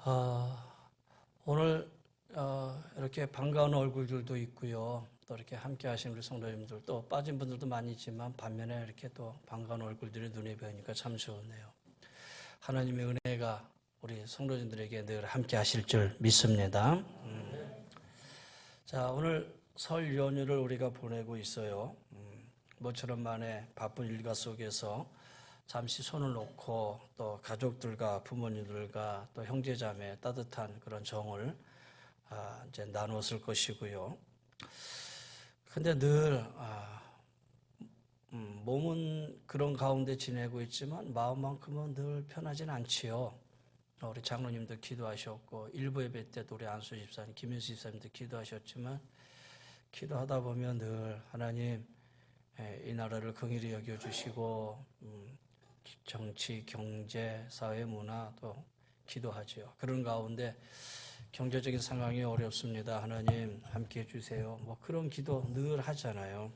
어, 오늘 이렇게 반가운 얼굴들도 있고요. 또 이렇게 함께 하신 우리 성도님들, 또 빠진 분들도 많이 있지만 반면에 이렇게 또 반가운 얼굴들이 눈에 보이니까 참 좋네요. 하나님의 은혜가 우리 성도님들에게 늘 함께 하실 줄 믿습니다. 자, 오늘 설 연휴를 우리가 보내고 있어요. 모처럼 만에 바쁜 일과 속에서 잠시 손을 놓고 또 가족들과 부모님들과 또 형제자매 따뜻한 그런 정을 이제 나눴을 것이고요. 근데 늘 몸은 그런 가운데 지내고 있지만 마음만큼은 늘 편하진 않지요. 우리 장로님도 기도하셨고 일부 예배 때도 우리 안수 집사님, 김윤수 집사님도 기도하셨지만 기도하다 보면 늘 하나님 이 나라를 긍휼히 여겨주시고 정치, 경제, 사회, 문화 또 기도하죠. 그런 가운데 경제적인 상황이 어렵습니다. 하나님 함께 해주세요. 뭐 그런 기도 늘 하잖아요.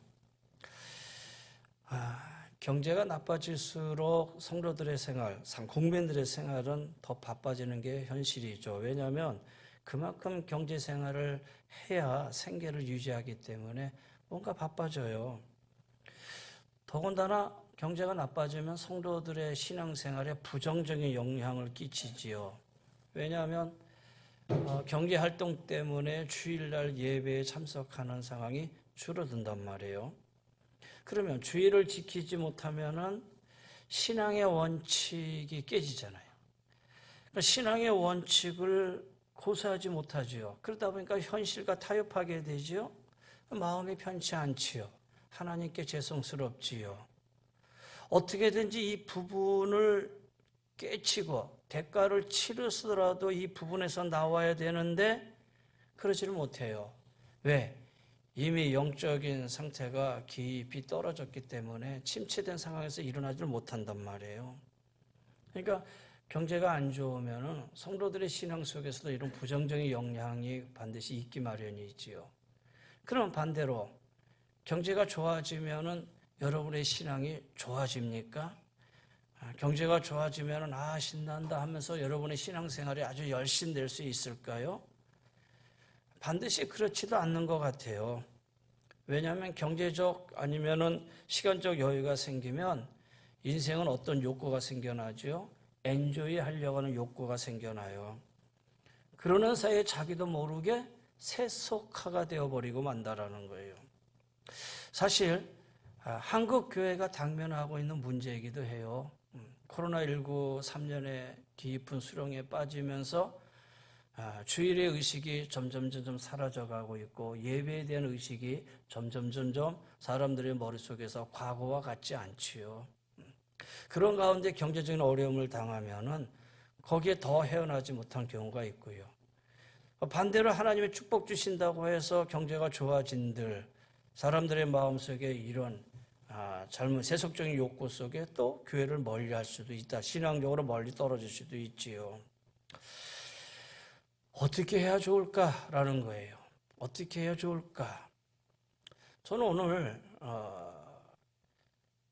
경제가 나빠질수록 성도들의 생활, 국민들의 생활은 더 바빠지는 게 현실이죠. 왜냐하면 그만큼 경제 생활을 해야 생계를 유지하기 때문에 뭔가 바빠져요. 더군다나 경제가 나빠지면 성도들의 신앙생활에 부정적인 영향을 끼치지요. 왜냐하면 경제 활동 때문에 주일날 예배에 참석하는 상황이 줄어든단 말이에요. 그러면 주일을 지키지 못하면은 신앙의 원칙이 깨지잖아요. 그러니까 신앙의 원칙을 고수하지 못하지요. 그러다 보니까 현실과 타협하게 되지요. 마음이 편치 않지요. 하나님께 죄송스럽지요. 어떻게든지 이 부분을 깨치고 대가를 치르서라도 이 부분에서 나와야 되는데 그러지를 못해요. 왜? 이미 영적인 상태가 깊이 떨어졌기 때문에 침체된 상황에서 일어나지를 못한단 말이에요. 그러니까 경제가 안 좋으면 성도들의 신앙 속에서도 이런 부정적인 영향이 반드시 있기 마련이지요. 그럼 반대로 경제가 좋아지면은 여러분의 신앙이 좋아집니까? 경제가 좋아지면 신난다 하면서 여러분의 신앙생활이 아주 열심될 수 있을까요? 반드시 그렇지도 않는 것 같아요. 왜냐하면 경제적 아니면은 시간적 여유가 생기면 인생은 어떤 욕구가 생겨나죠? 엔조이 하려고 하는 욕구가 생겨나요. 그러는 사이에 자기도 모르게 세속화가 되어버리고 만다라는 거예요. 사실 한국 교회가 당면하고 있는 문제이기도 해요. 코로나19 3년의 깊은 수렁에 빠지면서 주일의 의식이 점점 사라져가고 있고 예배에 대한 의식이 점점 사람들의 머릿속에서 과거와 같지 않지요. 그런 가운데 경제적인 어려움을 당하면은 거기에 더 헤어나지 못한 경우가 있고요. 반대로 하나님의 축복 주신다고 해서 경제가 좋아진들 사람들의 마음속에 이런 잘못 세속적인 욕구 속에 또 교회를 멀리할 수도 있다. 신앙적으로 멀리 떨어질 수도 있지요. 어떻게 해야 좋을까라는 거예요. 어떻게 해야 좋을까? 저는 오늘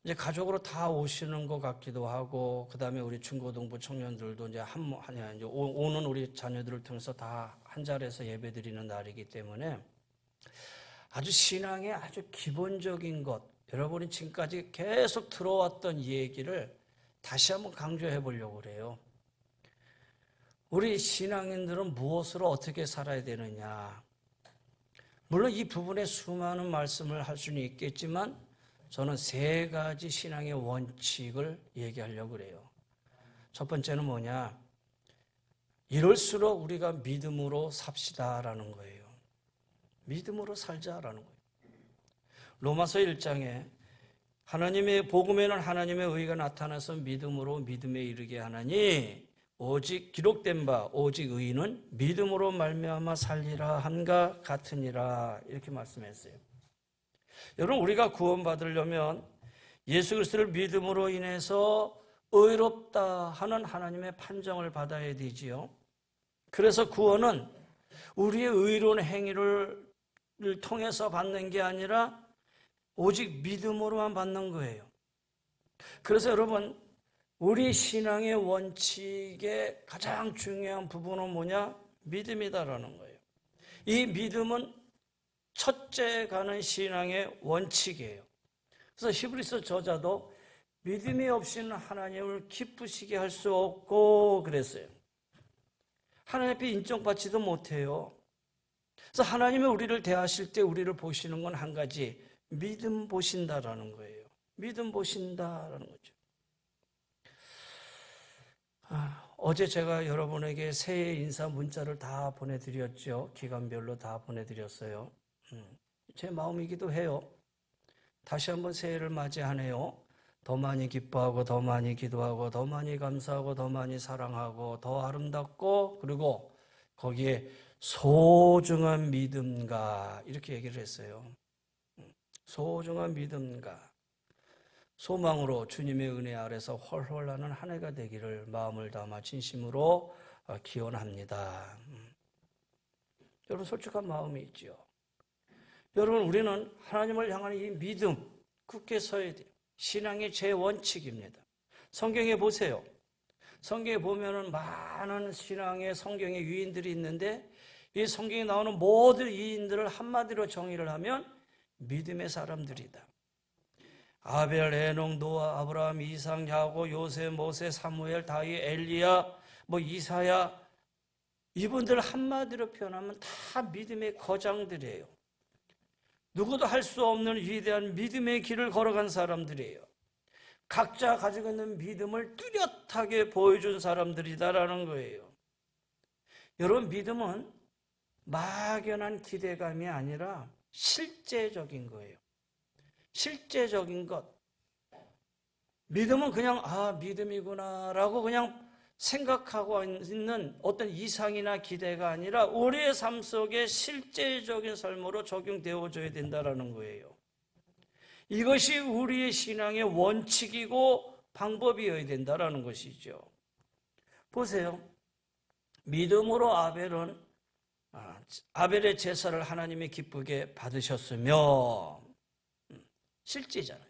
이제 가족으로 다 오시는 것 같기도 하고, 그 다음에 우리 중고등부 청년들도 이제 이제 오는 우리 자녀들을 통해서 다 한 자리에서 예배드리는 날이기 때문에 아주 신앙의 아주 기본적인 것, 여러분이 지금까지 계속 들어왔던 얘기를 다시 한번 강조해 보려고 그래요. 우리 신앙인들은 무엇으로 어떻게 살아야 되느냐. 물론 이 부분에 수많은 말씀을 할 수는 있겠지만 저는 세 가지 신앙의 원칙을 얘기하려고 그래요. 첫 번째는 뭐냐? 이럴수록 우리가 믿음으로 삽시다라는 거예요. 믿음으로 살자라는 거예요. 로마서 1장에 하나님의 복음에는 하나님의 의가 나타나서 믿음으로 믿음에 이르게 하나니 오직 기록된 바 오직 의인은 믿음으로 말미암아 살리라 한가 같으니라 이렇게 말씀했어요. 여러분 우리가 구원받으려면 예수 그리스도를 믿음으로 인해서 의롭다 하는 하나님의 판정을 받아야 되지요. 그래서 구원은 우리의 의로운 행위를 통해서 받는 게 아니라 오직 믿음으로만 받는 거예요. 그래서 여러분 우리 신앙의 원칙의 가장 중요한 부분은 뭐냐? 믿음이다라는 거예요. 이 믿음은 첫째 가는 신앙의 원칙이에요. 그래서 히브리서 저자도 믿음이 없이는 하나님을 기쁘시게 할 수 없고 그랬어요. 하나님 앞에 인정받지도 못해요. 그래서 하나님이 우리를 대하실 때 우리를 보시는 건 한 가지, 믿음 보신다라는 거예요. 믿음 보신다라는 거죠. 어제 제가 여러분에게 새해 인사 문자를 다 보내드렸죠. 기간별로 다 보내드렸어요. 제 마음이기도 해요. 다시 한번 새해를 맞이하네요. 더 많이 기뻐하고 더 많이 기도하고 더 많이 감사하고 더 많이 사랑하고 더 아름답고 그리고 거기에 소중한 믿음과 이렇게 얘기를 했어요. 소중한 믿음과 소망으로 주님의 은혜 아래서 훨훨 나는 한 해가 되기를 마음을 담아 진심으로 기원합니다. 여러분 솔직한 마음이 있죠. 여러분 우리는 하나님을 향한 이 믿음 굳게 서야 돼요. 신앙의 제원칙입니다. 성경에 보세요. 성경에 보면은 많은 신앙의 성경의 유인들이 있는데 이 성경에 나오는 모든 유인들을 한마디로 정의를 하면 믿음의 사람들이다. 아벨, 에녹, 노아, 아브라함, 이삭, 야곱, 요셉, 모세, 사무엘, 다윗, 엘리야, 이사야 이분들 한마디로 표현하면 다 믿음의 거장들이에요. 누구도 할 수 없는 위대한 믿음의 길을 걸어간 사람들이에요. 각자 가지고 있는 믿음을 뚜렷하게 보여준 사람들이다라는 거예요. 여러분 믿음은 막연한 기대감이 아니라 실제적인 거예요. 실제적인 것. 믿음은 그냥 믿음이구나라고 그냥 생각하고 있는 어떤 이상이나 기대가 아니라 우리의 삶 속에 실제적인 삶으로 적용되어져야 된다는 거예요. 이것이 우리의 신앙의 원칙이고 방법이어야 된다는 것이죠. 보세요. 믿음으로 아벨의 제사를 하나님이 기쁘게 받으셨으며 실제잖아요.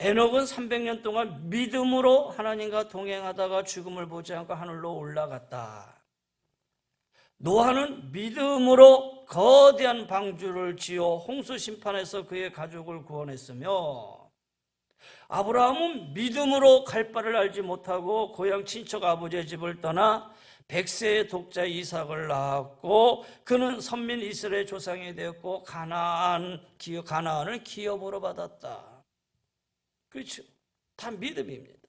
에녹은 300년 동안 믿음으로 하나님과 동행하다가 죽음을 보지 않고 하늘로 올라갔다. 노아는 믿음으로 거대한 방주를 지어 홍수 심판에서 그의 가족을 구원했으며 아브라함은 믿음으로 갈 바를 알지 못하고 고향 친척 아버지의 집을 떠나 100세의 독자 이삭을 낳았고 그는 선민 이스라엘 조상이 되었고 가나안을 기업으로 받았다. 그렇죠. 다 믿음입니다.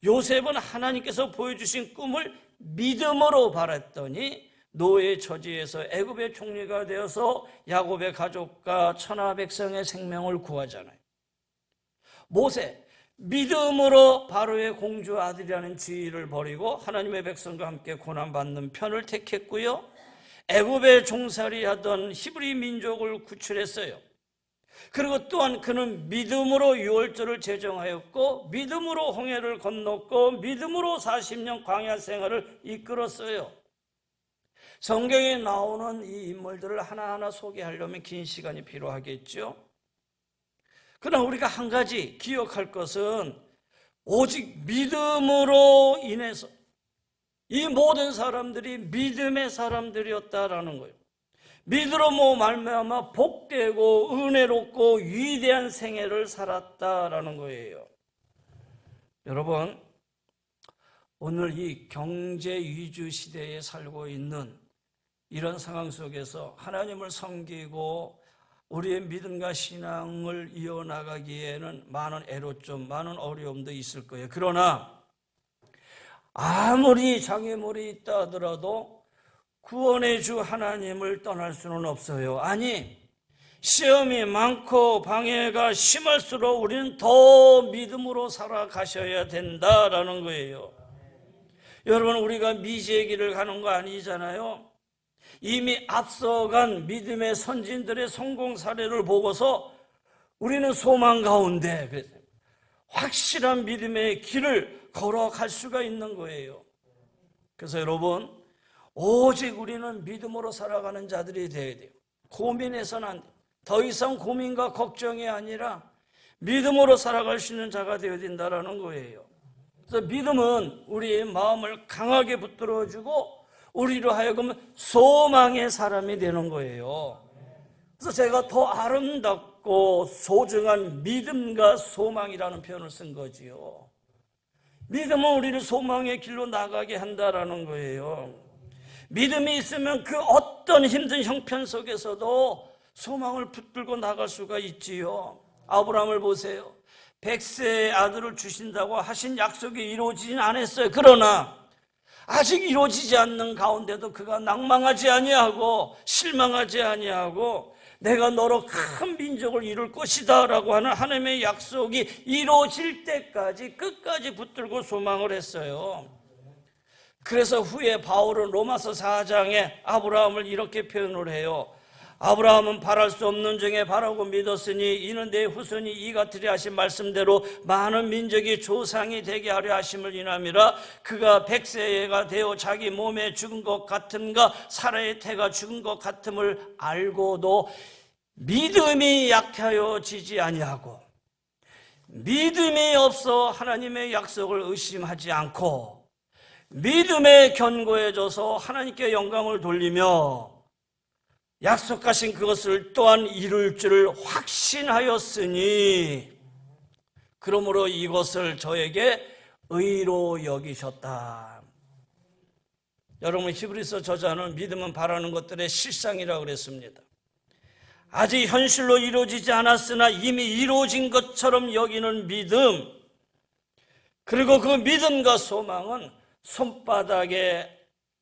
요셉은 하나님께서 보여주신 꿈을 믿음으로 바랐더니 노예의 처지에서 애굽의 총리가 되어서 야곱의 가족과 천하 백성의 생명을 구하잖아요. 모세 믿음으로 바로의 공주 아들이라는 지위를 버리고 하나님의 백성과 함께 고난받는 편을 택했고요. 애굽에 종살이하던 히브리 민족을 구출했어요. 그리고 또한 그는 믿음으로 유월절을 제정하였고 믿음으로 홍해를 건넜고 믿음으로 40년 광야 생활을 이끌었어요. 성경에 나오는 이 인물들을 하나하나 소개하려면 긴 시간이 필요하겠죠. 그러나 우리가 한 가지 기억할 것은 오직 믿음으로 인해서 이 모든 사람들이 믿음의 사람들이었다라는 거예요. 믿음으로 말미암아 복되고 은혜롭고 위대한 생애를 살았다라는 거예요. 여러분, 오늘 이 경제 위주 시대에 살고 있는 이런 상황 속에서 하나님을 섬기고 우리의 믿음과 신앙을 이어나가기에는 많은 애로점, 많은 어려움도 있을 거예요. 그러나 아무리 장애물이 있다 하더라도 구원의 주 하나님을 떠날 수는 없어요. 아니, 시험이 많고 방해가 심할수록 우리는 더 믿음으로 살아가셔야 된다라는 거예요. 여러분, 우리가 미지의 길을 가는 거 아니잖아요. 이미 앞서간 믿음의 선진들의 성공 사례를 보고서 우리는 소망 가운데 확실한 믿음의 길을 걸어갈 수가 있는 거예요. 그래서 여러분, 오직 우리는 믿음으로 살아가는 자들이 되어야 돼요. 고민해서는 안 돼요. 더 이상 고민과 걱정이 아니라 믿음으로 살아갈 수 있는 자가 되어야 된다는 거예요. 그래서 믿음은 우리의 마음을 강하게 붙들어주고 우리로 하여금 소망의 사람이 되는 거예요. 그래서 제가 더 아름답고 소중한 믿음과 소망이라는 표현을 쓴 거지요. 믿음은 우리를 소망의 길로 나가게 한다라는 거예요. 믿음이 있으면 그 어떤 힘든 형편 속에서도 소망을 붙들고 나갈 수가 있지요. 아브라함을 보세요. 100세의 아들을 주신다고 하신 약속이 이루어지진 않았어요. 그러나 아직 이루어지지 않는 가운데도 그가 낭망하지 아니하고 실망하지 아니하고 내가 너로 큰 민족을 이룰 것이다 라고 하는 하나님의 약속이 이루어질 때까지 끝까지 붙들고 소망을 했어요. 그래서 후에 바울은 로마서 4장에 아브라함을 이렇게 표현을 해요. 아브라함은 바랄 수 없는 중에 바라고 믿었으니 이는 내 후손이 이 같으리 하신 말씀대로 많은 민족이 조상이 되게 하려 하심을 인함이라. 그가 100세가 되어 자기 몸에 죽은 것 같음과 사라의 태가 죽은 것 같음을 알고도 믿음이 약하여 지지 아니하고 믿음이 없어 하나님의 약속을 의심하지 않고 믿음에 견고해져서 하나님께 영광을 돌리며 약속하신 그것을 또한 이룰 줄을 확신하였으니 그러므로 이것을 저에게 의로 여기셨다. 여러분, 히브리서 저자는 믿음은 바라는 것들의 실상이라고 그랬습니다. 아직 현실로 이루어지지 않았으나 이미 이루어진 것처럼 여기는 믿음, 그리고 그 믿음과 소망은 손바닥의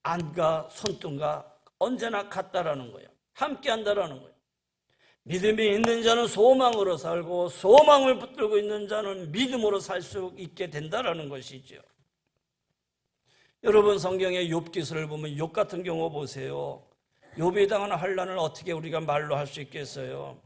안과 손등과 언제나 같다라는 거예요. 함께 한다라는 거예요. 믿음이 있는 자는 소망으로 살고 소망을 붙들고 있는 자는 믿음으로 살 수 있게 된다라는 것이죠. 여러분, 성경의 욥기서를 보면 욥 같은 경우 보세요. 욥이 당한 환난을 어떻게 우리가 말로 할 수 있겠어요?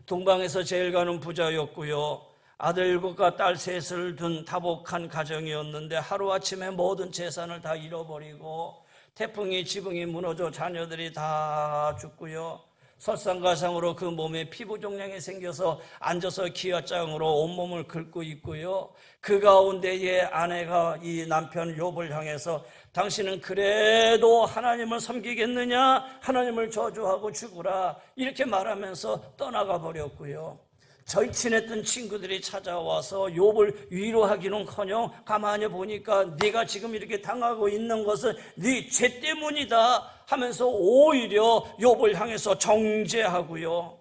동방에서 제일 가는 부자였고요. 아들 7과 딸 3을 둔 다복한 가정이었는데 하루아침에 모든 재산을 다 잃어버리고 태풍이 지붕이 무너져 자녀들이 다 죽고요. 설상가상으로 그 몸에 피부 종양이 생겨서 앉아서 기와장으로 온몸을 긁고 있고요. 그 가운데에 아내가 이 남편 욥을 향해서 당신은 그래도 하나님을 섬기겠느냐? 하나님을 저주하고 죽으라. 이렇게 말하면서 떠나가 버렸고요. 절친했던 친구들이 찾아와서 욥을 위로하기는커녕 가만히 보니까 네가 지금 이렇게 당하고 있는 것은 네 죄 때문이다 하면서 오히려 욥을 향해서 정죄하고요.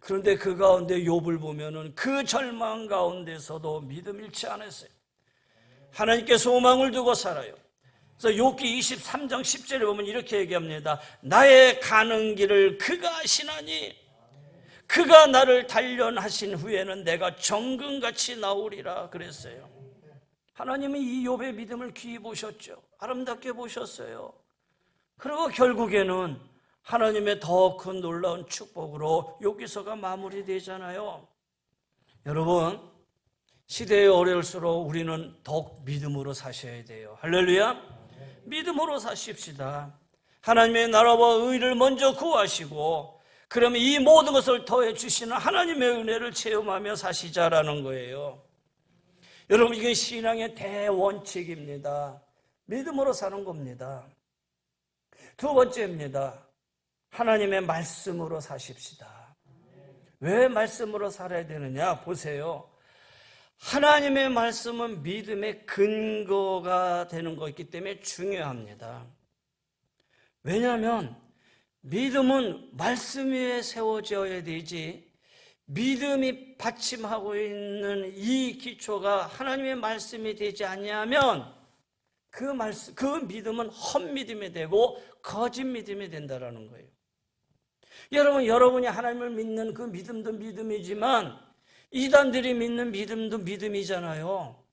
그런데 그 가운데 욥을 보면은 그 절망 가운데서도 믿음 잃지 않았어요. 하나님께 소망을 두고 살아요. 그래서 욥기 23장 10절에 보면 이렇게 얘기합니다. 나의 가는 길을 그가 아시나니 그가 나를 단련하신 후에는 내가 정금같이 나오리라 그랬어요. 하나님은 이 욥의 믿음을 귀히 보셨죠. 아름답게 보셨어요. 그리고 결국에는 하나님의 더 큰 놀라운 축복으로 욥기서가 마무리되잖아요. 여러분, 시대에 어려울수록 우리는 더욱 믿음으로 사셔야 돼요. 할렐루야. 믿음으로 사십시다. 하나님의 나라와 의를 먼저 구하시고 그러면 이 모든 것을 더해 주시는 하나님의 은혜를 체험하며 사시자라는 거예요. 여러분, 이게 신앙의 대원칙입니다. 믿음으로 사는 겁니다. 두 번째입니다. 하나님의 말씀으로 사십시다. 왜 말씀으로 살아야 되느냐? 보세요. 하나님의 말씀은 믿음의 근거가 되는 것이기 때문에 중요합니다. 왜냐하면 믿음은 말씀 위에 세워져야 되지, 믿음이 받침하고 있는 이 기초가 하나님의 말씀이 되지 않냐면 그 믿음은 헛믿음이 되고 거짓 믿음이 된다라는 거예요. 여러분이 하나님을 믿는 그 믿음도 믿음이지만 이단들이 믿는 믿음도 믿음이잖아요.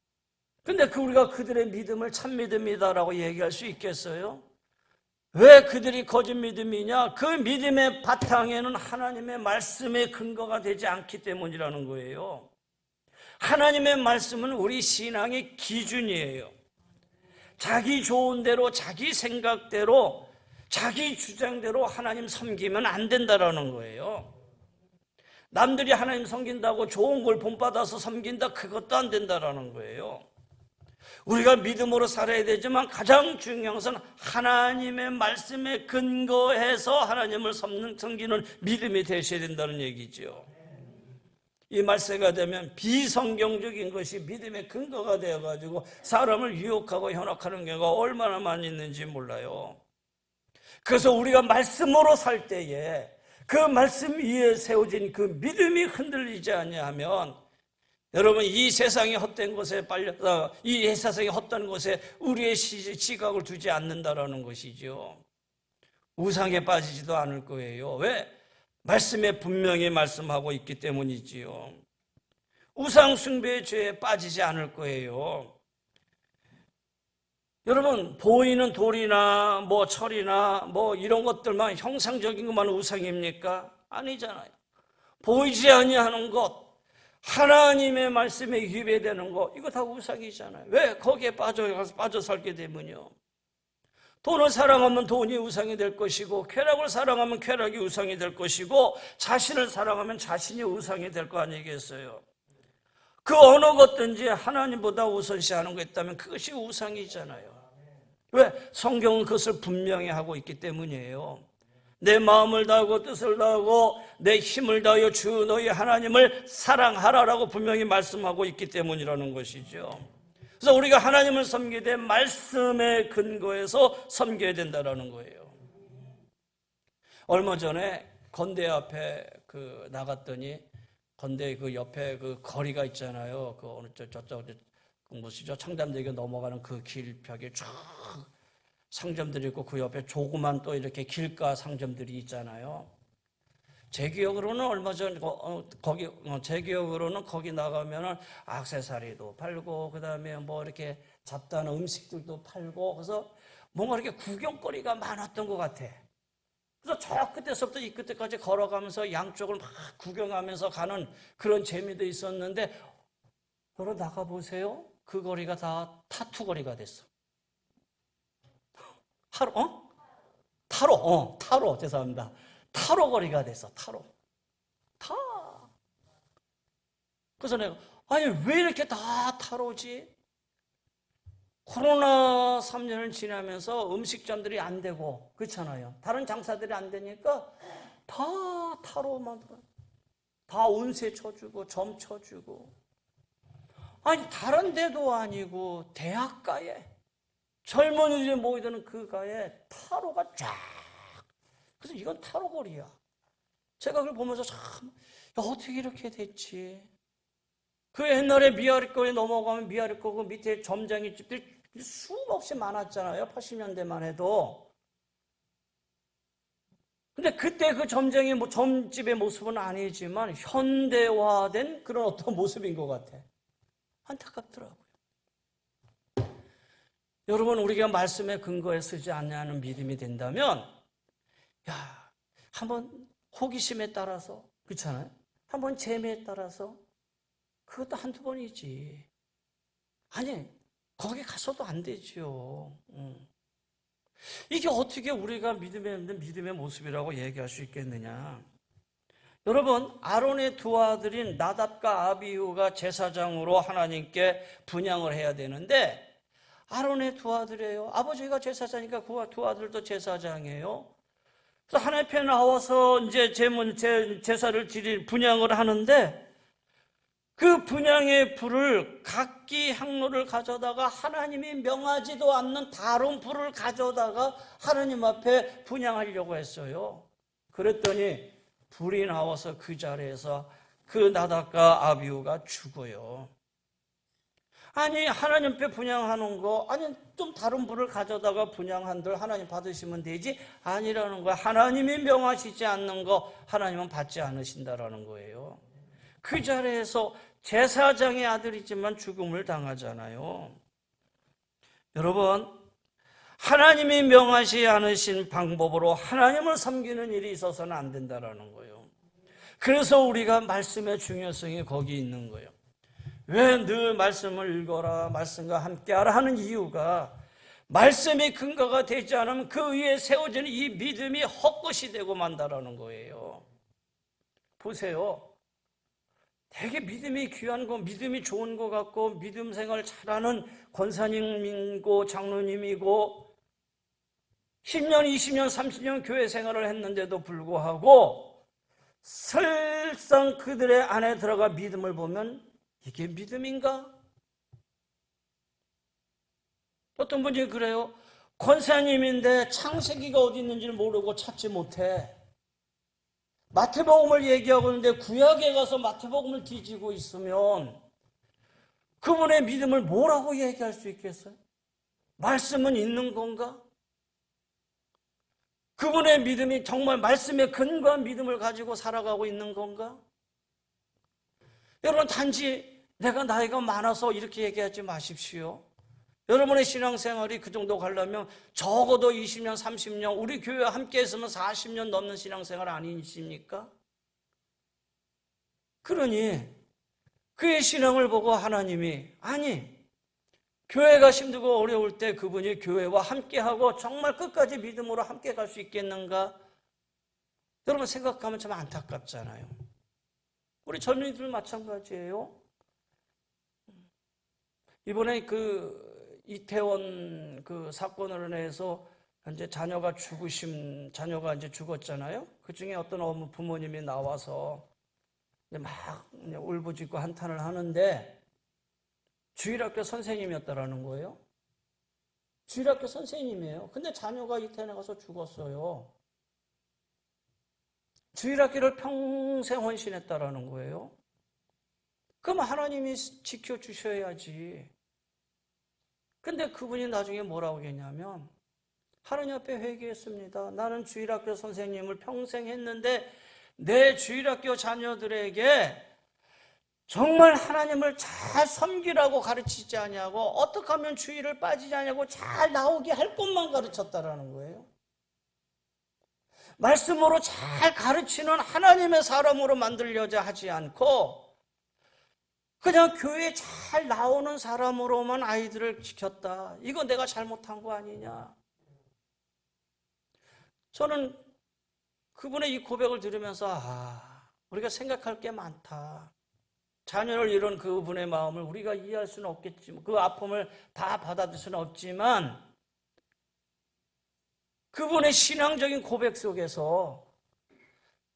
근데 우리가 그들의 믿음을 참 믿음이다라고 얘기할 수 있겠어요? 왜 그들이 거짓 믿음이냐? 그 믿음의 바탕에는 하나님의 말씀의 근거가 되지 않기 때문이라는 거예요. 하나님의 말씀은 우리 신앙의 기준이에요. 자기 좋은 대로, 자기 생각대로, 자기 주장대로 하나님 섬기면 안 된다라는 거예요. 남들이 하나님 섬긴다고 좋은 걸 본받아서 섬긴다, 그것도 안 된다라는 거예요. 우리가 믿음으로 살아야 되지만 가장 중요한 것은 하나님의 말씀에 근거해서 하나님을 섬기는 믿음이 되셔야 된다는 얘기죠. 이 말세가 되면 비성경적인 것이 믿음의 근거가 되어가지고 사람을 유혹하고 현혹하는 경우가 얼마나 많이 있는지 몰라요. 그래서 우리가 말씀으로 살 때에 그 말씀 위에 세워진 그 믿음이 흔들리지 아니하면 여러분 이 세상이 헛된 곳에 빨려서 이 세상이 헛된 곳에 우리의 시각을 두지 않는다라는 것이죠. 우상에 빠지지도 않을 거예요. 왜? 말씀에 분명히 말씀하고 있기 때문이지요. 우상 숭배의 죄에 빠지지 않을 거예요. 여러분 보이는 돌이나 뭐 철이나 뭐 이런 것들만 형상적인 것만 우상입니까? 아니잖아요. 보이지 아니하는 것, 하나님의 말씀에 위배되는 것, 이거 다 우상이잖아요. 왜? 거기에 빠져 살게 되면요. 돈을 사랑하면 돈이 우상이 될 것이고, 쾌락을 사랑하면 쾌락이 우상이 될 것이고, 자신을 사랑하면 자신이 우상이 될 거 아니겠어요? 그 어느 것든지 하나님보다 우선시하는 거 있다면 그것이 우상이잖아요. 왜? 성경은 그것을 분명히 하고 있기 때문이에요. 내 마음을 다하고 뜻을 다하고 내 힘을 다하여 주 너희 하나님을 사랑하라라고 분명히 말씀하고 있기 때문이라는 것이죠. 그래서 우리가 하나님을 섬기게 된 말씀에 근거해서 섬겨야 된다는 거예요. 얼마 전에 건대 앞에 나갔더니 건대 그 옆에 그 거리가 있잖아요. 그 어느 저쪽 무엇이죠? 청담대교 넘어가는 그 길벽에 쫙 상점들이 있고 그 옆에 조그만 또 이렇게 길가 상점들이 있잖아요. 제 기억으로는 얼마 전 제 기억으로는 거기 나가면은 액세서리도 팔고 그다음에 뭐 이렇게 잡다한 음식들도 팔고 그래서 뭔가 이렇게 구경거리가 많았던 것 같아. 그래서 저 끝에서부터 이 끝에까지 걸어가면서 양쪽을 막 구경하면서 가는 그런 재미도 있었는데 여러분 나가보세요. 그 거리가 다 타투 거리가 됐어. 타로 죄송합니다. 타로 거리가 됐어. 타로. 그래서 내가 아니 왜 이렇게 다 타로지? 코로나 3년을 지나면서 음식점들이 안 되고 그렇잖아요. 다른 장사들이 안 되니까 다 타로만 다 운세 쳐주고 점 쳐주고 아니 다른 데도 아니고 대학가에 젊은이들이 모이드는 그 가에 타로가 쫙 그래서 이건 타로 거리야. 제가 그걸 보면서 참 어떻게 이렇게 됐지? 그 옛날에 미아리거리 넘어가면 미아리거 그 밑에 점장이 집들이 수없이 많았잖아요. 80년대만 해도. 근데 그때 그 점쟁이 점집의 모습은 아니지만 현대화된 그런 어떤 모습인 것 같아. 안타깝더라고요. 여러분 우리가 말씀에 근거해 쓰지 않냐는 믿음이 된다면 한번 호기심에 따라서 그렇잖아요. 한번 재미에 따라서 그것도 한두 번이지. 아니 거기 가서도 안 되죠. 이게 어떻게 우리가 믿음의 모습이라고 얘기할 수 있겠느냐. 여러분 아론의 두 아들인 나답과 아비후가 제사장으로 하나님께 분향을 해야 되는데 아론의 두 아들이에요. 아버지가 제사장이니까 그 두 아들도 제사장이에요. 그래서 하나님 앞에 나와서 이제 제사를 드릴 분향을 하는데 그 분향의 불을 각기 향로를 가져다가 하나님이 명하지도 않는 다른 불을 가져다가 하나님 앞에 분향하려고 했어요. 그랬더니 불이 나와서 그 자리에서 그 나답과 아비후가 죽어요. 아니 하나님 앞에 분향하는 거 아니 좀 다른 불을 가져다가 분향한들 하나님 받으시면 되지 아니라는 거야. 하나님이 명하시지 않는 거 하나님은 받지 않으신다라는 거예요. 그 자리에서 제사장의 아들이지만 죽음을 당하잖아요. 여러분 하나님이 명하시 않으신 방법으로 하나님을 섬기는 일이 있어서는 안 된다라는 거예요. 그래서 우리가 말씀의 중요성이 거기 있는 거예요. 왜 늘 말씀을 읽어라 말씀과 함께하라 하는 이유가 말씀이 근거가 되지 않으면 그 위에 세워지는 이 믿음이 헛것이 되고 만다라는 거예요. 보세요. 되게 믿음이 귀한 거, 믿음이 좋은 것 같고 믿음 생활 잘하는 권사님이고 장로님이고 10년, 20년, 30년 교회 생활을 했는데도 불구하고 설상 그들의 안에 들어가 믿음을 보면 이게 믿음인가? 어떤 분이 그래요. 권사님인데 창세기가 어디 있는지를 모르고 찾지 못해. 마태복음을 얘기하고 있는데 구약에 가서 마태복음을 뒤지고 있으면 그분의 믿음을 뭐라고 얘기할 수 있겠어요? 말씀은 있는 건가? 그분의 믿음이 정말 말씀에 근거한 믿음을 가지고 살아가고 있는 건가? 여러분, 단지 내가 나이가 많아서 이렇게 얘기하지 마십시오. 여러분의 신앙생활이 그 정도 가려면 적어도 20년, 30년, 우리 교회와 함께 했으면 40년 넘는 신앙생활 아니십니까? 그러니 그의 신앙을 보고 하나님이, 아니, 교회가 힘들고 어려울 때 그분이 교회와 함께하고 정말 끝까지 믿음으로 함께 갈 수 있겠는가? 여러분 생각하면 참 안타깝잖아요. 우리 젊은이들 마찬가지예요. 이번에 그 이태원 그 사건으로 인해서 이제 자녀가 이제 죽었잖아요. 그 중에 어떤 부모님이 나와서 막 울부짖고 한탄을 하는데 주일학교 선생님이었다라는 거예요. 주일학교 선생님이에요. 근데 자녀가 이태원에 가서 죽었어요. 주일학교를 평생 헌신했다라는 거예요. 그럼 하나님이 지켜주셔야지. 근데 그분이 나중에 뭐라고 했냐면 하나님 앞에 회개했습니다. 나는 주일학교 선생님을 평생 했는데 내 주일학교 자녀들에게 정말 하나님을 잘 섬기라고 가르치지 않냐고, 어떻게 하면 주일을 빠지지 않냐고 잘 나오게 할 것만 가르쳤다라는 거예요. 말씀으로 잘 가르치는 하나님의 사람으로 만들려자 하지 않고 그냥 교회에 잘 나오는 사람으로만 아이들을 지켰다. 이거 내가 잘못한 거 아니냐. 저는 그분의 이 고백을 들으면서 우리가 생각할 게 많다. 자녀를 잃은 그분의 마음을 우리가 이해할 수는 없겠지만, 그 아픔을 다 받아들일 수는 없지만 그분의 신앙적인 고백 속에서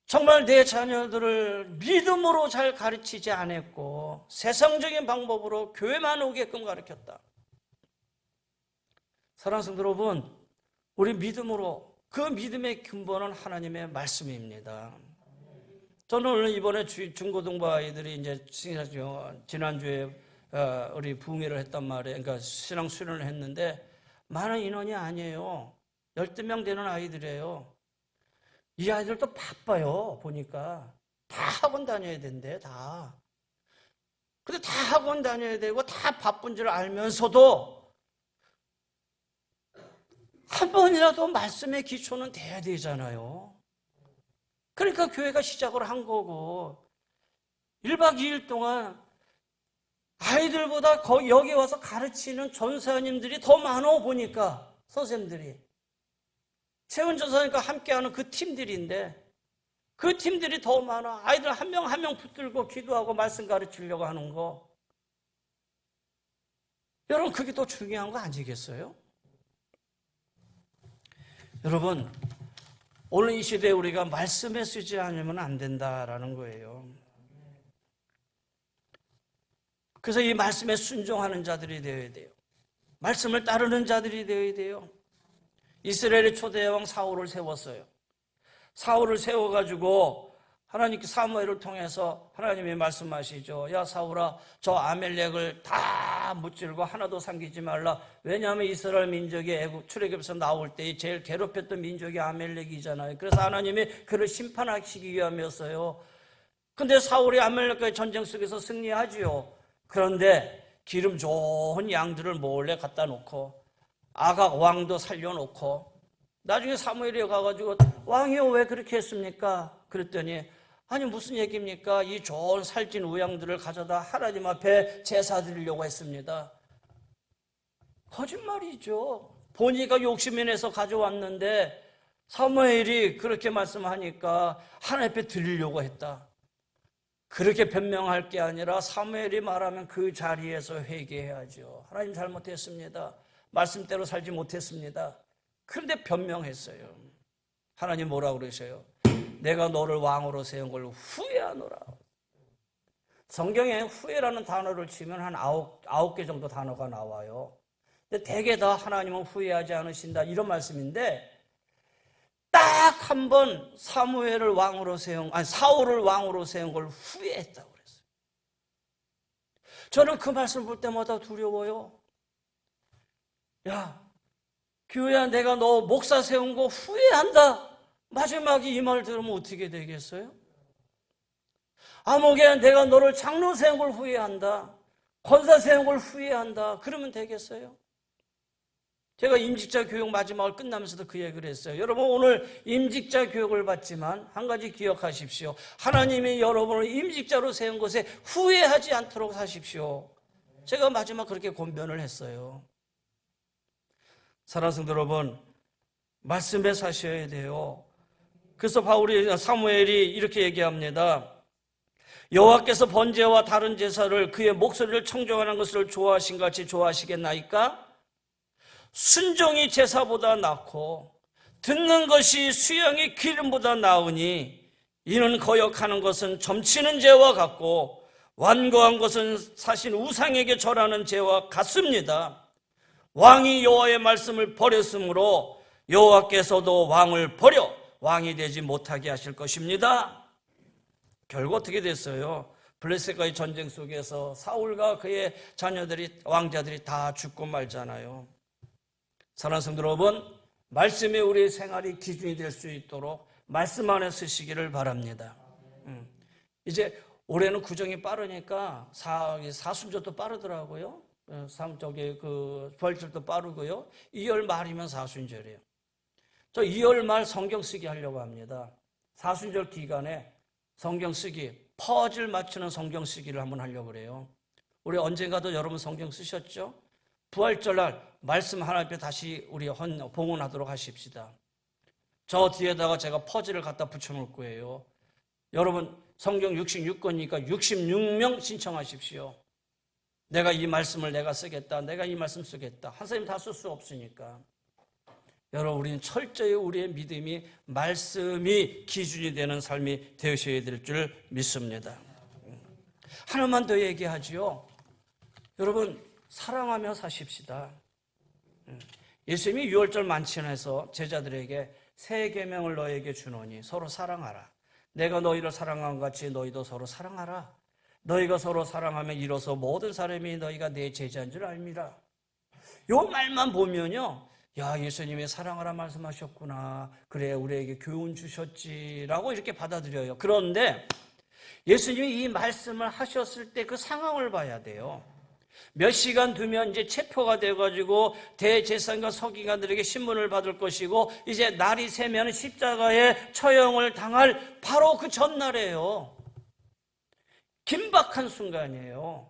정말 내 자녀들을 믿음으로 잘 가르치지 않았고 세상적인 방법으로 교회만 오게끔 가르쳤다. 사랑하는 성도 여러분, 우리 믿음으로, 그 믿음의 근본은 하나님의 말씀입니다. 저는 오늘 이번에 중고등부 아이들이 이제 지난주에 우리 부흥회를 했단 말이에요. 그러니까 신앙 수련을 했는데 많은 인원이 아니에요. 12명 되는 아이들이에요. 이 아이들도 바빠요. 보니까 다 학원 다녀야 된대. 다. 근데 다 학원 다녀야 되고 다 바쁜 줄 알면서도 한 번이라도 말씀의 기초는 돼야 되잖아요. 그러니까 교회가 시작을 한 거고 1박 2일 동안 아이들보다 여기 와서 가르치는 전사님들이 더 많아 보니까 선생님들이 세운 전사님과 함께하는 그 팀들인데 그 팀들이 더 많아. 아이들 한 명 한 명 붙들고 기도하고 말씀 가르치려고 하는 거. 여러분 그게 더 중요한 거 아니겠어요? 여러분 오늘 이 시대에 우리가 말씀에 쓰지 않으면 안 된다라는 거예요. 그래서 이 말씀에 순종하는 자들이 되어야 돼요. 말씀을 따르는 자들이 되어야 돼요. 이스라엘의 초대왕 사울을 세웠어요. 사울을 세워가지고 하나님께 사무엘을 통해서 하나님이 말씀하시죠. 야 사울아, 저 아멜렉을 다 무찌르고 하나도 삼키지 말라. 왜냐하면 이스라엘 민족이 애굽 출애굽에서 나올 때 제일 괴롭혔던 민족이 아멜렉이잖아요. 그래서 하나님이 그를 심판하시기 위함이었어요. 근데 사울이 아멜렉과의 전쟁 속에서 승리하지요. 그런데 기름 좋은 양들을 몰래 갖다 놓고 아각 왕도 살려놓고 나중에 사무엘이 가가지고 왕이요 왜 그렇게 했습니까? 그랬더니 아니 무슨 얘기입니까? 이 좋은 살찐 우양들을 가져다 하나님 앞에 제사 드리려고 했습니다. 거짓말이죠. 보니까 욕심이 내서 가져왔는데 사무엘이 그렇게 말씀하니까 하나님 앞에 드리려고 했다. 그렇게 변명할 게 아니라 사무엘이 말하면 그 자리에서 회개해야죠. 하나님 잘못했습니다. 말씀대로 살지 못했습니다. 그런데 변명했어요. 하나님 뭐라고 그러셔요? 내가 너를 왕으로 세운 걸 후회하노라. 성경에 후회라는 단어를 치면 한 아홉 개 정도 단어가 나와요. 근데 대개 다 하나님은 후회하지 않으신다 이런 말씀인데 딱 한 번 사울을 왕으로 세운 걸 후회했다고 그랬어요. 저는 그 말씀 볼 때마다 두려워요. 야, 교회야, 내가 너 목사 세운 거 후회한다. 마지막에 이 말 들으면 어떻게 되겠어요? 아무개 내가 너를 장로 세운 걸 후회한다. 권사 세운 걸 후회한다. 그러면 되겠어요? 제가 임직자 교육 마지막을 끝나면서도 그 얘기를 했어요. 여러분 오늘 임직자 교육을 받지만 한 가지 기억하십시오. 하나님이 여러분을 임직자로 세운 것에 후회하지 않도록 사십시오. 제가 마지막 그렇게 권변을 했어요. 사랑하는 성도 여러분, 말씀에 사셔야 돼요. 그래서 사무엘이 이렇게 얘기합니다. 여호와께서 번제와 다른 제사를 그의 목소리를 청종하는 것을 좋아하신 같이 좋아하시겠나이까? 순종이 제사보다 낫고 듣는 것이 수양의 기름보다 나으니 이는 거역하는 것은 점치는 죄와 같고 완고한 것은 사신 우상에게 절하는 죄와 같습니다. 왕이 여호와의 말씀을 버렸으므로 여호와께서도 왕을 버려 왕이 되지 못하게 하실 것입니다. 결국 어떻게 됐어요? 블레셋과의 전쟁 속에서 사울과 그의 자녀들이 왕자들이 다 죽고 말잖아요. 사랑하는 성도 여러분, 말씀이 우리의 생활이 기준이 될 수 있도록 말씀 안에 쓰시기를 바랍니다. 이제 올해는 구정이 빠르니까 사순절도 빠르더라고요. 부활절도 빠르고요. 2월 말이면 사순절이에요. 저 2월 말 성경 쓰기 하려고 합니다. 사순절 기간에 성경 쓰기, 퍼즐 맞추는 성경 쓰기를 한번 하려고 그래요. 우리 언젠가도 여러분 성경 쓰셨죠? 부활절날 말씀 하나님 앞에 다시 우리 봉헌하도록 하십시다. 저 뒤에다가 제가 퍼즐을 갖다 붙여놓을 거예요. 여러분 성경 66권이니까 66명 신청하십시오. 내가 이 말씀을 내가 쓰겠다. 내가 이 말씀 쓰겠다. 한 사람이 다 쓸 수 없으니까. 여러분 우리는 철저히 우리의 믿음이 말씀이 기준이 되는 삶이 되셔야 될 줄 믿습니다. 하나만 더 얘기하지요. 여러분 사랑하며 사십시다. 예수님이 6월절 만찬에서 제자들에게 새 계명을 너에게 주노니 서로 사랑하라. 내가 너희를 사랑한 것 같이 너희도 서로 사랑하라. 너희가 서로 사랑하면 이로써 모든 사람이 너희가 내 제자인 줄 알미라. 요 말만 보면요, 야, 예수님이 사랑하라 말씀하셨구나. 그래, 우리에게 교훈 주셨지라고 이렇게 받아들여요. 그런데 예수님이 이 말씀을 하셨을 때 그 상황을 봐야 돼요. 몇 시간 두면 이제 체포가 돼가지고 대제사장과 서기관들에게 신문을 받을 것이고 이제 날이 새면 십자가에 처형을 당할 바로 그 전날이에요. 긴박한 순간이에요.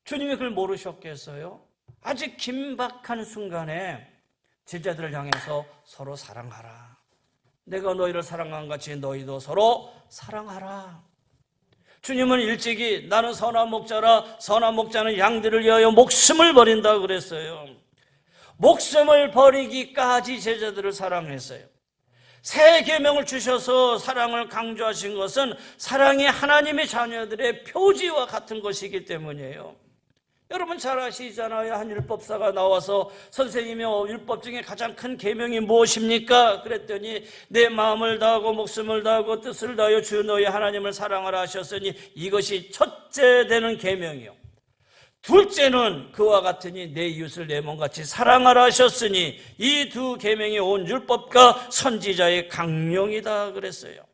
주님이 그걸 모르셨겠어요? 아주 긴박한 순간에 제자들을 향해서 서로 사랑하라. 내가 너희를 사랑한 같이 너희도 서로 사랑하라. 주님은 일찍이 나는 선한 목자라 선한 목자는 양들을 위하여 목숨을 버린다 그랬어요. 목숨을 버리기까지 제자들을 사랑했어요. 새 계명을 주셔서 사랑을 강조하신 것은 사랑이 하나님의 자녀들의 표지와 같은 것이기 때문이에요. 여러분 잘 아시잖아요. 한 율법사가 나와서 선생님이 율법 중에 가장 큰 계명이 무엇입니까? 그랬더니 내 마음을 다하고 목숨을 다하고 뜻을 다하여 주 너희 하나님을 사랑하라 하셨으니 이것이 첫째 되는 계명이요. 둘째는 그와 같으니 내 이웃을 내 몸같이 사랑하라 하셨으니 이 두 계명이 온 율법과 선지자의 강령이다 그랬어요.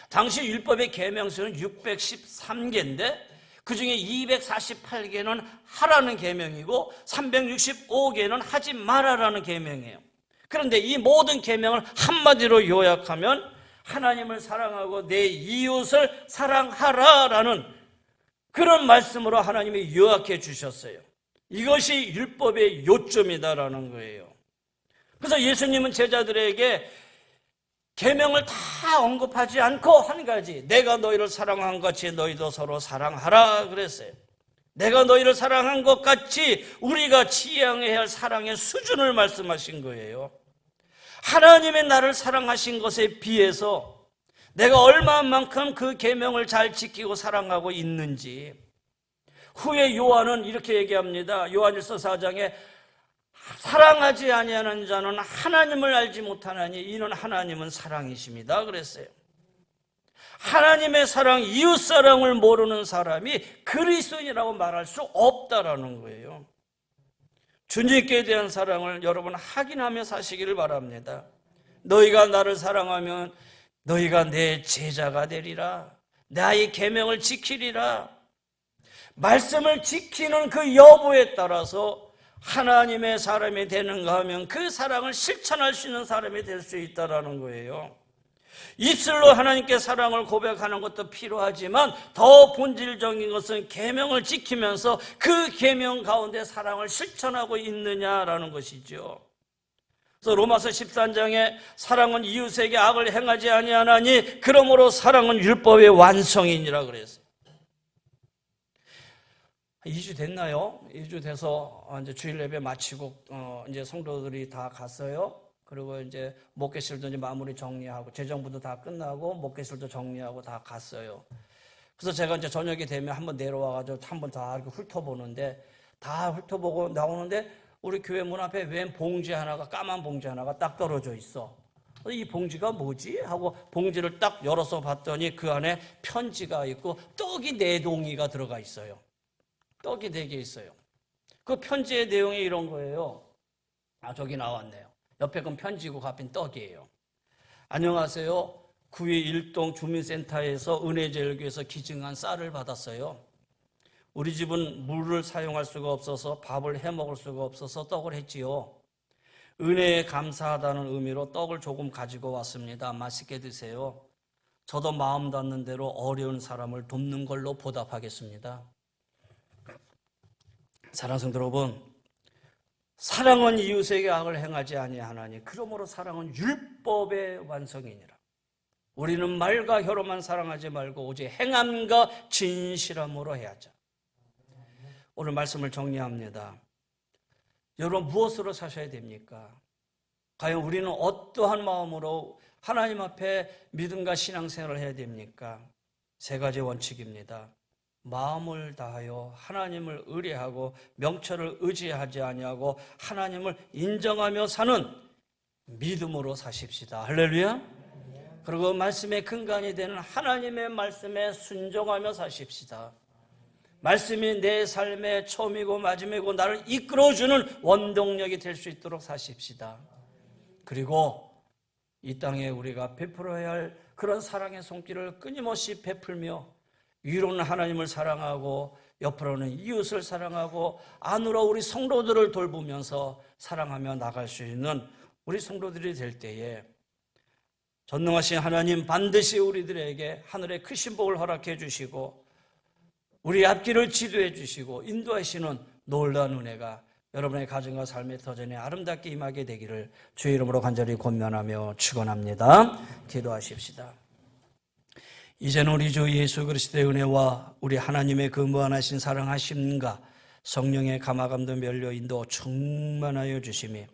당시 율법의 계명수는 613개인데 그 중에 248개는 하라는 계명이고 365개는 하지 말아라는 계명이에요. 그런데 이 모든 계명을 한마디로 요약하면 하나님을 사랑하고 내 이웃을 사랑하라라는 그런 말씀으로 하나님이 요약해 주셨어요. 이것이 율법의 요점이다라는 거예요. 그래서 예수님은 제자들에게 계명을 다 언급하지 않고 한 가지, 내가 너희를 사랑한 것 같이 너희도 서로 사랑하라 그랬어요. 내가 너희를 사랑한 것 같이 우리가 지향해야 할 사랑의 수준을 말씀하신 거예요. 하나님의 나를 사랑하신 것에 비해서 내가 얼마만큼 그 계명을 잘 지키고 사랑하고 있는지. 후에 요한은 이렇게 얘기합니다. 요한일서 4장에 사랑하지 아니하는 자는 하나님을 알지 못하나니 이는 하나님은 사랑이십니다 그랬어요. 하나님의 사랑, 이웃사랑을 모르는 사람이 그리스도인이라고 말할 수 없다라는 거예요. 주님께 대한 사랑을 여러분 확인하며 사시기를 바랍니다. 너희가 나를 사랑하면 너희가 내 제자가 되리라. 나의 계명을 지키리라. 말씀을 지키는 그 여부에 따라서 하나님의 사람이 되는가 하면 그 사랑을 실천할 수 있는 사람이 될 수 있다는 거예요. 입술로 하나님께 사랑을 고백하는 것도 필요하지만 더 본질적인 것은 계명을 지키면서 그 계명 가운데 사랑을 실천하고 있느냐라는 것이죠. 그래서 로마서 13장에 사랑은 이웃에게 악을 행하지 아니하나니 그러므로 사랑은 율법의 완성이니라 그랬어요. 2주 됐나요? 2주 돼서 이제 주일 예배 마치고 이제 성도들이 다 갔어요. 그리고 이제 목회실도 이제 마무리 정리하고 재정부도 다 끝나고 목회실도 정리하고 다 갔어요. 그래서 제가 이제 저녁이 되면 한번 내려와가지고 한번 다 이렇게 훑어보는데 다 훑어보고 나오는데 우리 교회 문 앞에 웬 봉지 하나가 까만 봉지 하나가 딱 떨어져 있어. 이 봉지가 뭐지? 하고 봉지를 딱 열어서 봤더니 그 안에 편지가 있고 떡이 4동이가 들어가 있어요. 떡이 4개 있어요. 그 편지의 내용이 이런 거예요. 저기 나왔네요. 옆에 건 편지고 앞엔 떡이에요. 안녕하세요. 구의 1동 주민센터에서 은혜제일교에서 기증한 쌀을 받았어요. 우리 집은 물을 사용할 수가 없어서 밥을 해먹을 수가 없어서 떡을 했지요. 은혜에 감사하다는 의미로 떡을 조금 가지고 왔습니다. 맛있게 드세요. 저도 마음 닿는 대로 어려운 사람을 돕는 걸로 보답하겠습니다. 사랑하는 성도 여러분, 사랑은 이웃에게 악을 행하지 아니하나니 그러므로 사랑은 율법의 완성이니라. 우리는 말과 혀로만 사랑하지 말고 오직 행함과 진실함으로 해야죠. 오늘 말씀을 정리합니다. 여러분 무엇으로 사셔야 됩니까? 과연 우리는 어떠한 마음으로 하나님 앞에 믿음과 신앙생활을 해야 됩니까? 3가지 원칙입니다. 마음을 다하여 하나님을 의뢰하고 명철을 의지하지 아니하고 하나님을 인정하며 사는 믿음으로 사십시다. 할렐루야. 그리고 말씀의 근간이 되는 하나님의 말씀에 순종하며 사십시다. 말씀이 내 삶의 처음이고 마지막이고 나를 이끌어주는 원동력이 될 수 있도록 사십시다. 그리고 이 땅에 우리가 베풀어야 할 그런 사랑의 손길을 끊임없이 베풀며 위로는 하나님을 사랑하고 옆으로는 이웃을 사랑하고 안으로 우리 성도들을 돌보면서 사랑하며 나갈 수 있는 우리 성도들이 될 때에 전능하신 하나님 반드시 우리들에게 하늘의 크신 복을 허락해 주시고 우리 앞길을 지도해 주시고 인도하시는 놀라운 은혜가 여러분의 가정과 삶의 터전에 아름답게 임하게 되기를 주의 이름으로 간절히 권면하며 축원합니다. 기도하십시다. 이제는 우리 주 예수 그리스도의 은혜와 우리 하나님의 그 무한하신 사랑하심과 성령의 감화감도 면료 인도 충만하여 주심이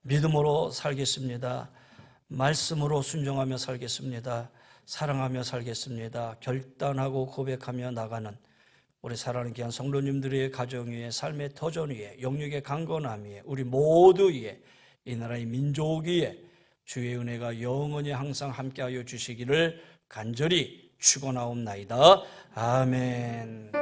믿음으로 살겠습니다. 말씀으로 순종하며 살겠습니다. 사랑하며 살겠습니다. 결단하고 고백하며 나가는 우리 사랑하는 귀한 성도님들의 가정 위에 삶의 터전 위에 영육의 강건함 위에 우리 모두 위에 이 나라의 민족 위에 주의 은혜가 영원히 항상 함께하여 주시기를 간절히 축원하옵나이다. 아멘.